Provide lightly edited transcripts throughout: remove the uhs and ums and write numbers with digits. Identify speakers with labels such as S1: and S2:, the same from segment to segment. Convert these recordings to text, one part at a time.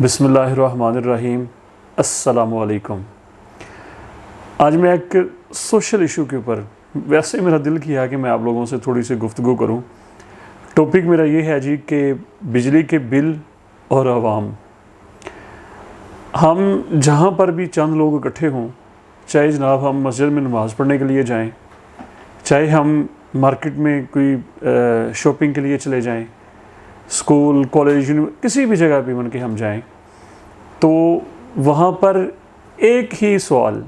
S1: بسم اللہ الرحمن الرحیم۔ السلام علیکم۔ آج میں ایک سوشل ایشو کے اوپر ویسے میرا دل کیا کہ میں آپ لوگوں سے تھوڑی سی گفتگو کروں۔ ٹاپک میرا یہ ہے جی کہ بجلی کے بل اور عوام۔ ہم جہاں پر بھی چند لوگ اکٹھے ہوں، چاہے جناب ہم مسجد میں نماز پڑھنے کے لیے جائیں، چاہے ہم مارکیٹ میں کوئی شاپنگ کے لیے چلے جائیں، اسکول، کالج، کسی بھی جگہ پہ من کے ہم جائیں، تو وہاں پر ایک ہی سوال،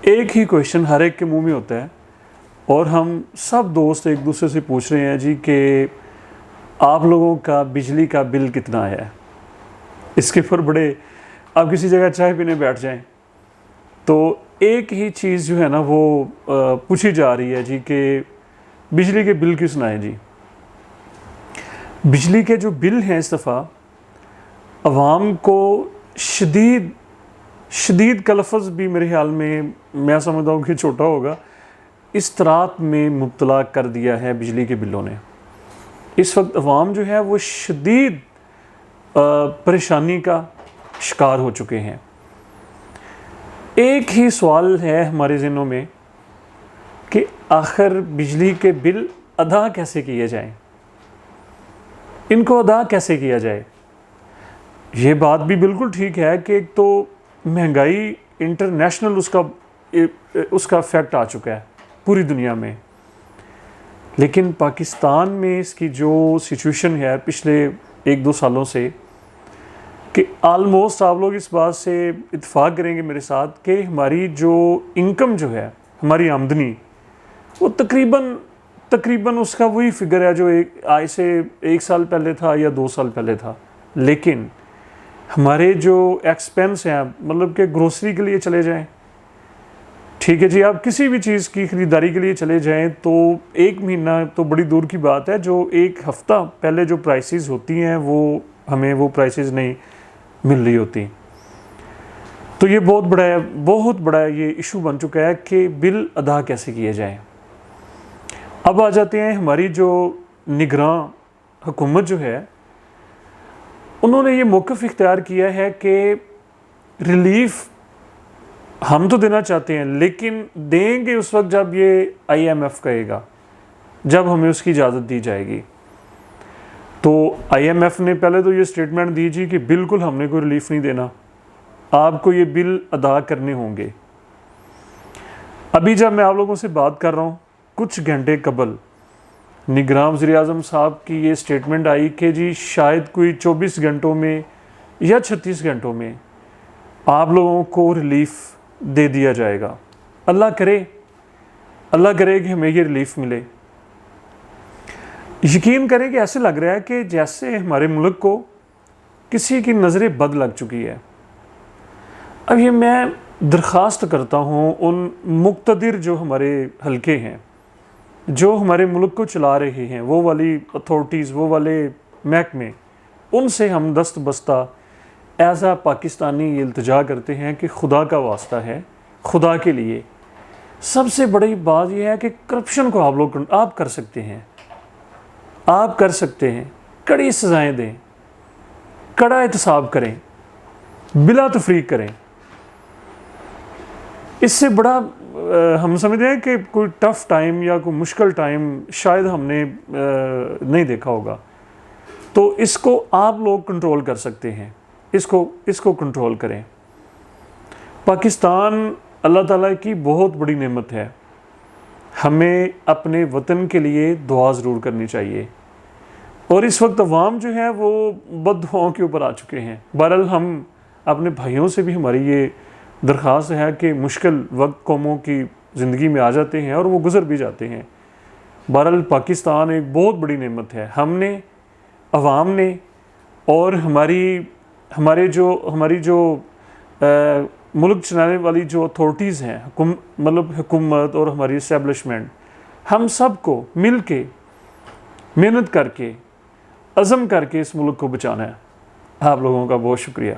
S1: ایک ہی کویشچن ہر ایک کے منہ میں ہوتا ہے، اور ہم سب دوست ایک دوسرے سے پوچھ رہے ہیں جی کہ آپ لوگوں کا بجلی کا بل کتنا آیا ہے۔ اس کے اوپر بڑے، آپ کسی جگہ چائے پینے بیٹھ جائیں تو ایک ہی چیز جو ہے نا وہ پوچھی جا رہی ہے جی کہ بجلی کے بل کس آئے جی۔ بجلی کے جو بل ہیں اس دفعہ عوام کو شدید کا لفظ بھی میرے خیال میں سمجھتا ہوں کہ چھوٹا ہوگا، اضطراب میں مبتلا کر دیا ہے بجلی کے بلوں نے۔ اس وقت عوام جو ہے وہ شدید پریشانی کا شکار ہو چکے ہیں۔ ایک ہی سوال ہے ہمارے ذہنوں میں کہ آخر بجلی کے بل ادا کیسے کیے جائیں، ان کو ادا کیسے کیا جائے۔ یہ بات بھی بالکل ٹھیک ہے کہ ایک تو مہنگائی انٹرنیشنل اس کا افیکٹ آ چکا ہے پوری دنیا میں، لیکن پاکستان میں اس کی جو سچویشن ہے پچھلے 1-2 سالوں سے، کہ آلموسٹ آپ لوگ اس بات سے اتفاق کریں گے میرے ساتھ کہ ہماری جو انکم جو ہے، ہماری آمدنی، وہ تقریباً اس کا وہی فگر ہے جو آج سے 1 سال پہلے تھا یا 2 سال پہلے تھا، لیکن ہمارے جو ایکسپینس ہیں، مطلب کہ گروسری کے لیے چلے جائیں، ٹھیک ہے جی، آپ کسی بھی چیز کی خریداری کے لیے چلے جائیں تو 1 مہینہ تو بڑی دور کی بات ہے، جو 1 ہفتہ پہلے جو پرائسز ہوتی ہیں وہ ہمیں وہ پرائسز نہیں مل رہی ہوتی۔ تو یہ بہت بڑا یہ ایشو بن چکا ہے کہ بل ادا کیسے کیے جائیں۔ اب آ جاتے ہیں ہماری جو نگراں حکومت جو ہے، انہوں نے یہ موقف اختیار کیا ہے کہ ریلیف ہم تو دینا چاہتے ہیں، لیکن دیں گے اس وقت جب یہ IMF کہے گا، جب ہمیں اس کی اجازت دی جائے گی۔ تو IMF نے پہلے تو یہ سٹیٹمنٹ دی جی کہ بالکل ہم نے کوئی ریلیف نہیں دینا، آپ کو یہ بل ادا کرنے ہوں گے۔ ابھی جب میں آپ لوگوں سے بات کر رہا ہوں، کچھ گھنٹے قبل نگراں وزیر اعظم صاحب کی یہ سٹیٹمنٹ آئی کہ جی شاید کوئی 24 گھنٹوں میں یا 36 گھنٹوں میں آپ لوگوں کو ریلیف دے دیا جائے گا۔ اللہ کرے کہ ہمیں یہ ریلیف ملے۔ یقین کریں کہ ایسے لگ رہا ہے کہ جیسے ہمارے ملک کو کسی کی نظر بد لگ چکی ہے۔ اب یہ میں درخواست کرتا ہوں ان مقتدر جو ہمارے حلقے ہیں، جو ہمارے ملک کو چلا رہے ہیں، وہ والی اتھارٹیز، وہ والے محکمے، ان سے ہم دست بستہ ایز اے پاکستانی یہ التجا کرتے ہیں کہ خدا کا واسطہ ہے، خدا کے لیے سب سے بڑی بات یہ ہے کہ کرپشن کو آپ کر سکتے ہیں، کڑی سزائیں دیں، کڑا احتساب کریں، بلا تفریق کریں۔ اس سے بڑا ہم سمجھتے ہیں کہ کوئی ٹف ٹائم یا کوئی مشکل ٹائم شاید ہم نے نہیں دیکھا ہوگا۔ تو اس کو آپ لوگ کنٹرول کر سکتے ہیں، اس کو کنٹرول کریں۔ پاکستان اللہ تعالیٰ کی بہت بڑی نعمت ہے، ہمیں اپنے وطن کے لیے دعا ضرور کرنی چاہیے، اور اس وقت عوام جو ہے وہ بد دعاؤں کے اوپر آ چکے ہیں۔ بہرحال ہم اپنے بھائیوں سے بھی ہماری یہ درخواست ہے کہ مشکل وقت قوموں کی زندگی میں آ جاتے ہیں اور وہ گزر بھی جاتے ہیں۔ بہرحال پاکستان ایک بہت بڑی نعمت ہے، ہم نے، عوام نے، اور ہماری جو ملک چلانے والی جو اتھارٹیز ہیں، مطلب حکومت اور ہماری اسٹیبلشمنٹ، ہم سب کو مل کے محنت کر کے عزم کر کے اس ملک کو بچانا ہے۔ آپ لوگوں کا بہت شکریہ۔